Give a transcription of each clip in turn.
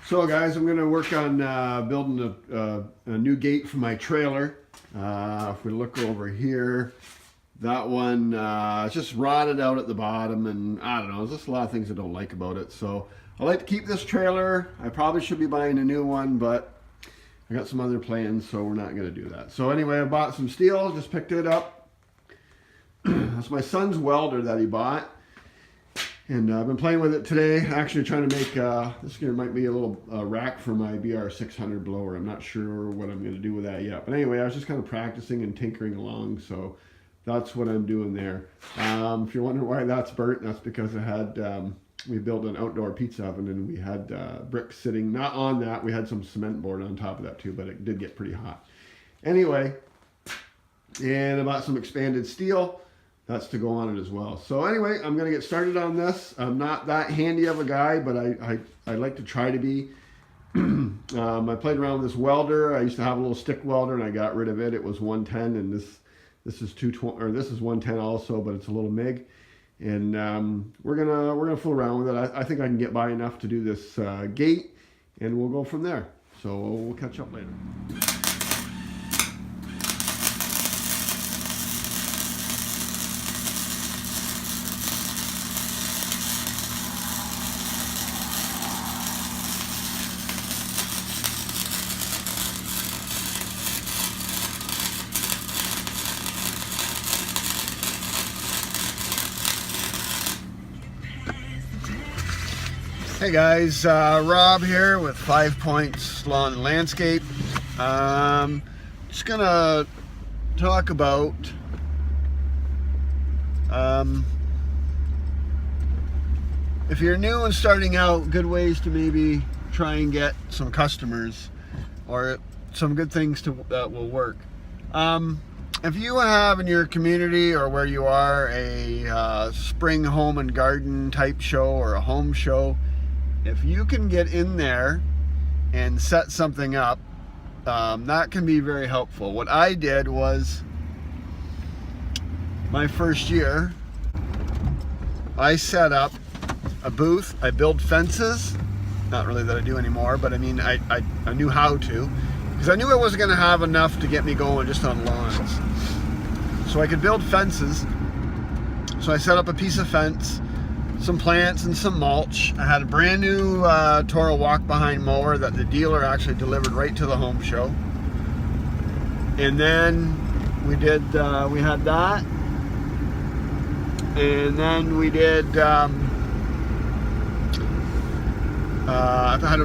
So guys, I'm going to work on building a new gate for my trailer. If we look over here, that one it's just rotted out at the bottom, and I don't know, there's just a lot of things I don't like about it. So I like to keep this trailer. I probably should be buying a new one, but I got some other plans, so we're not going to do that. So anyway, I bought some steel, just picked it up. That's my son's welder that he bought. And I've been playing with it today, actually trying to make, this here might be a little rack for my BR600 blower. I'm not sure what I'm going to do with that yet. But anyway, I was just kind of practicing and tinkering along, so that's what I'm doing there. If you're wondering why that's burnt, that's because I had, we built an outdoor pizza oven and we had bricks sitting, not on that, we had some cement board on top of that too, but it did get pretty hot. Anyway, and I bought some expanded steel. That's to go on it as well. So anyway, I'm going to get started on this. I'm not that handy of a guy, but I like to try to be. I played around with this welder. I used to have a little stick welder, and I got rid of it. It was 110, and this is 220, or this is 110 also, but it's a little MIG. And we're gonna fool around with it. I think I can get by enough to do this gate, and we'll go from there. So we'll catch up later. Hey guys, Rob here with 5 Points Lawn and Landscape. Just gonna talk about if you're new and starting out, good ways to maybe try and get some customers or some good things that will work. If you have in your community or where you are a spring home and garden type show or a home show, if you can get in there and set something up, that can be very helpful. What I did was, my first year, I set up a booth. I build fences. Not really that I do anymore, but I mean, I knew how to, because I knew I wasn't going to have enough to get me going just on lawns. So I could build fences. So I set up a piece of fence, some plants and some mulch. I had a brand new Toro walk behind mower that the dealer actually delivered right to the home show. And then we did, we had that. And then we did, I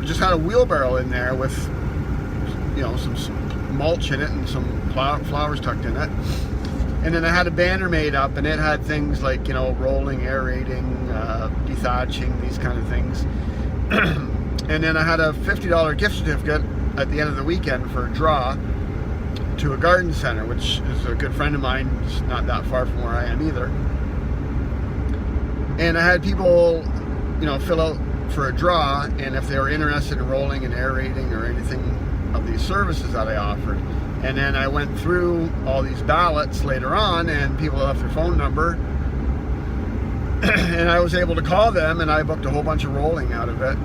just had a wheelbarrow in there with, you know, some mulch in it and some flowers tucked in it. And then I had a banner made up, and it had things like, you know, rolling, aerating, dethatching, these kind of things. And then I had a $50 gift certificate at the end of the weekend for a draw to a garden center, which is a good friend of mine. It's not that far from where I am either. And I had people, you know, fill out for a draw, and if they were interested in rolling and aerating or anything of these services that I offered. And then I went through all these ballots later on, and people left their phone number. And I was able to call them, and I booked a whole bunch of rolling out of it.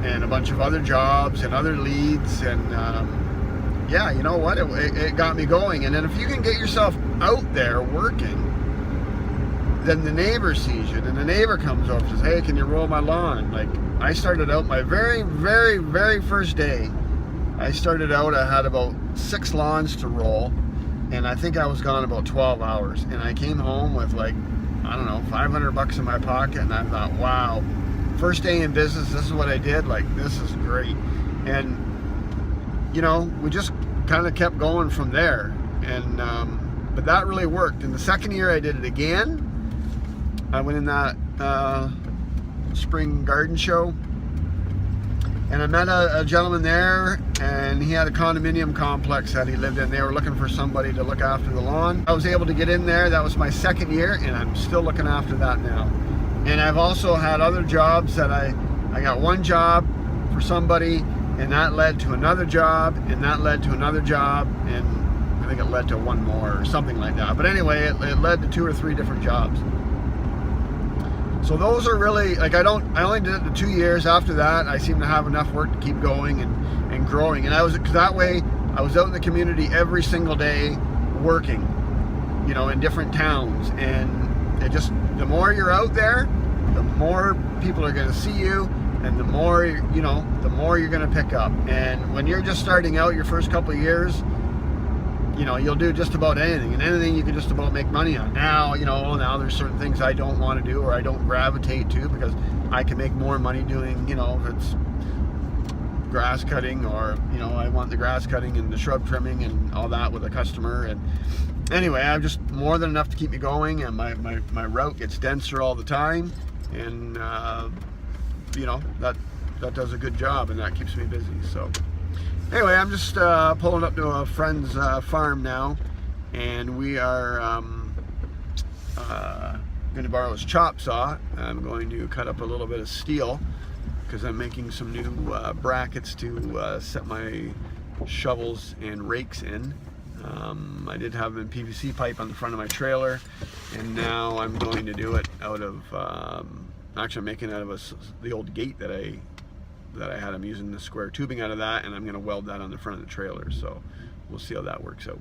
And a bunch of other jobs and other leads. And yeah, you know what? It got me going. And then if you can get yourself out there working, then the neighbor sees you. And the neighbor comes over and says, hey, can you roll my lawn? Like, I started out my very, very, very first day. I started out, I had about 6 lawns to roll, and I think I was gone about 12 hours. And I came home with, like, I don't know, $500 in my pocket, and I thought, wow, first day in business, this is what I did. Like, this is great. And, you know, we just kind of kept going from there. And, but that really worked. And the second year I did it again. I went in that spring garden show. And I met a gentleman there, and he had a condominium complex that he lived in. They were looking for somebody to look after the lawn. I was able to get in there. That was my second year, and I'm still looking after that now. And I've also had other jobs that I got one job for somebody, and that led to another job, and that led to another job, and I think it led to one more or something like that. But anyway, it led to 2 or 3 different jobs. So those are really, like, I only did it the 2 years. After that, I seem to have enough work to keep going and growing. And cause that way I was out in the community every single day working, you know, in different towns. And it just, the more you're out there, the more people are going to see you, and the more, you know, the more you're going to pick up. And when you're just starting out your first couple of years, you know, you'll do just about anything, and anything you can just about make money on. Now, you know, now there's certain things I don't want to do, or I don't gravitate to, because I can make more money doing, you know, if it's grass cutting, or, you know, I want the grass cutting and the shrub trimming and all that with a customer. And anyway, I'm just more than enough to keep me going, and my route gets denser all the time, and you know, that does a good job, and that keeps me busy. So anyway, I'm just pulling up to a friend's farm now, and we are going to borrow his chop saw. I'm going to cut up a little bit of steel, because I'm making some new brackets to set my shovels and rakes in. I did have them in PVC pipe on the front of my trailer, and now I'm going to do it out of, actually I'm making it out of the old gate that I had. I'm using the square tubing out of that, and I'm going to weld that on the front of the trailer. So we'll see how that works out.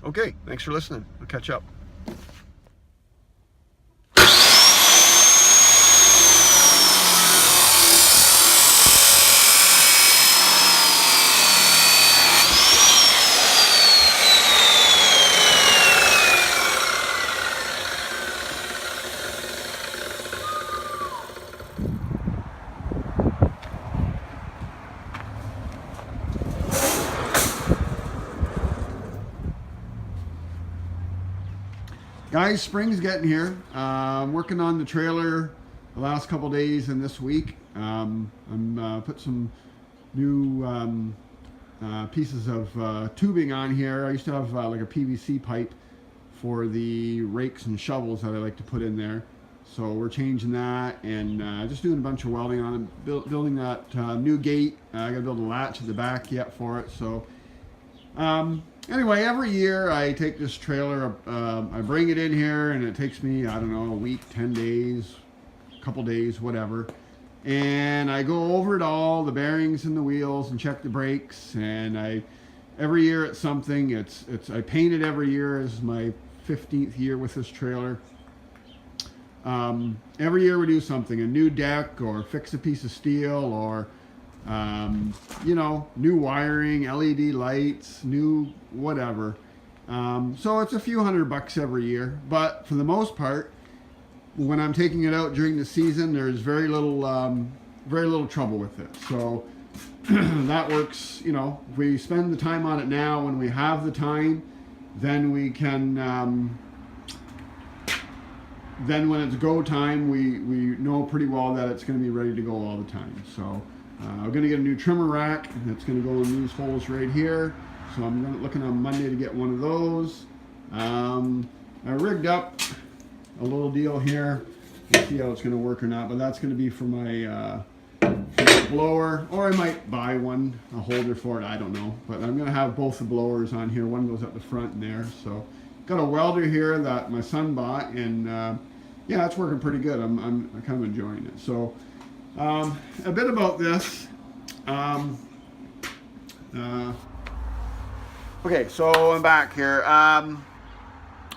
Okay, thanks for listening. I'll catch up. Guys, spring's getting here. I'm working on the trailer the last couple days and this week. I'm put some new pieces of tubing on here. I used to have like a PVC pipe for the rakes and shovels that I like to put in there. So we're changing that, and just doing a bunch of welding on it, building that new gate. I got to build a latch at the back yet for it. So anyway, every year I take this trailer, I bring it in here, and it takes me, I don't know, a week, 10 days, a couple days, whatever. And I go over it all, the bearings and the wheels, and check the brakes. And every year it's something. I paint it every year. This is my 15th year with this trailer. Every year we do something, a new deck, or fix a piece of steel, or you know, new wiring, LED lights, new whatever. So it's a few $100 every year, but for the most part, when I'm taking it out during the season, there's very little trouble with it. So that works. You know, if we spend the time on it now, when we have the time, then we can, then when it's go time, we know pretty well that it's going to be ready to go all the time. So we're going to get a new trimmer rack that's going to go in these holes right here. So I'm looking on Monday to get one of those. I rigged up a little deal here. We'll see how it's going to work or not, but that's going to be for my blower, or I might buy one, a holder for it, I don't know. But I'm going to have both the blowers on here. One goes up the front and there. So got a welder here that my son bought, and yeah, it's working pretty good. I'm kind of enjoying it. So a bit about this. Okay, so I'm back here.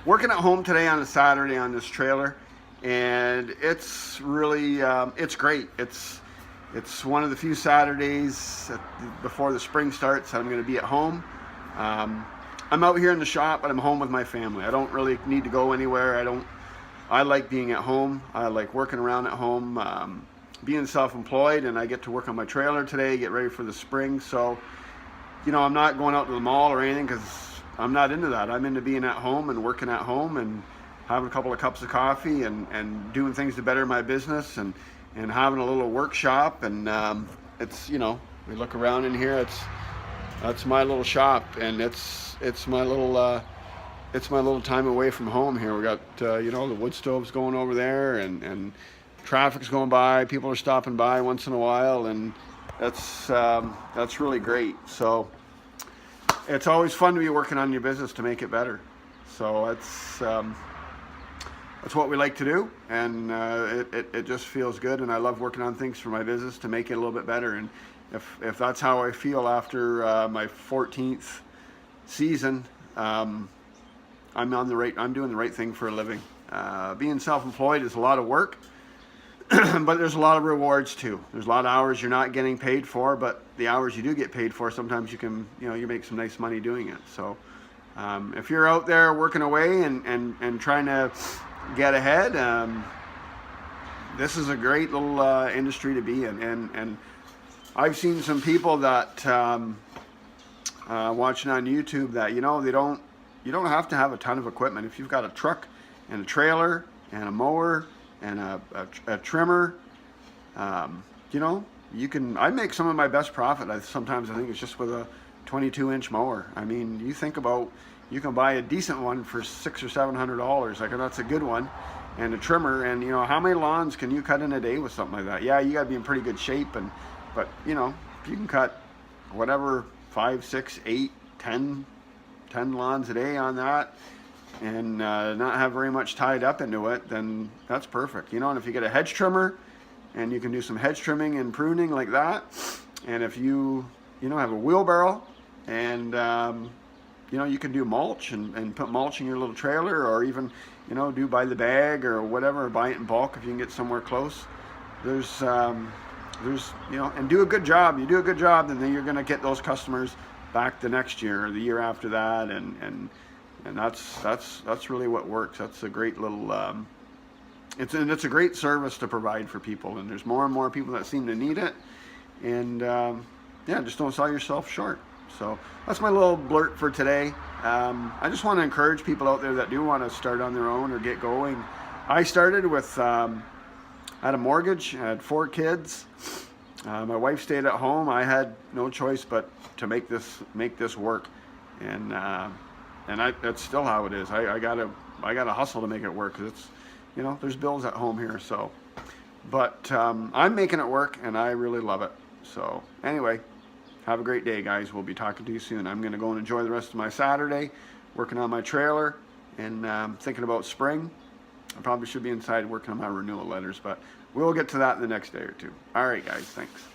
Working at home today on a Saturday on this trailer, and it's really it's great. It's one of the few Saturdays before the spring starts that I'm going to be at home. I'm out here in the shop, but I'm home with my family. I don't really need to go anywhere. I like being at home. I like working around at home, being self-employed, and I get to work on my trailer today, get ready for the spring. So, you know, I'm not going out to the mall or anything, because I'm not into that. I'm into being at home and working at home and having a couple of cups of coffee and doing things to better my business, and having a little workshop. And it's, you know, we look around in here, that's my little shop, and it's my little time away from home here. We got you know, the wood stoves going over there, and traffic's going by, people are stopping by once in a while, and that's really great. So it's always fun to be working on your business to make it better. So that's it's what we like to do, and it just feels good, and I love working on things for my business to make it a little bit better. And if that's how I feel after my 14th season, I'm doing the right thing for a living. Being self-employed is a lot of work, but there's a lot of rewards too. There's a lot of hours you're not getting paid for, but the hours you do get paid for, sometimes you can, you make some nice money doing it. So if you're out there working away and trying to get ahead, this is a great little industry to be in. And I've seen some people that watching on YouTube that you don't have to have a ton of equipment. If you've got a truck and a trailer and a mower and a trimmer, you can. I make some of my best profit. Sometimes I think it's just with a 22-inch mower. I mean, you think about, you can buy a decent one for $600 or $700. Like, that's a good one, and a trimmer. And how many lawns can you cut in a day with something like that? Yeah, you got to be in pretty good shape, but if you can cut whatever 5, 6, 8, 10 lawns a day on that, and not have very much tied up into it, then that's perfect. And if you get a hedge trimmer, and you can do some hedge trimming and pruning like that, and if you have a wheelbarrow, and you can do mulch and put mulch in your little trailer, or even do by the bag or whatever, buy it in bulk if you can get somewhere close. There's and do a good job. You do a good job, and then you're going to get those customers back the next year or the year after that, and that's really what works. That's a great little it's a great service to provide for people, and there's more and more people that seem to need it. And just don't sell yourself short. So that's my little blurt for today. I just want to encourage people out there that do want to start on their own or get going. I started with I had a mortgage. I had 4 kids. My wife stayed at home. I had no choice but to make this work, and that's still how it is. I gotta hustle to make it work, because it's there's bills at home here. So, but I'm making it work, and I really love it. So anyway, have a great day, guys. We'll be talking to you soon. I'm gonna go and enjoy the rest of my Saturday, working on my trailer, and thinking about spring. I probably should be inside working on my renewal letters, but we'll get to that in the next day or two. All right, guys, thanks.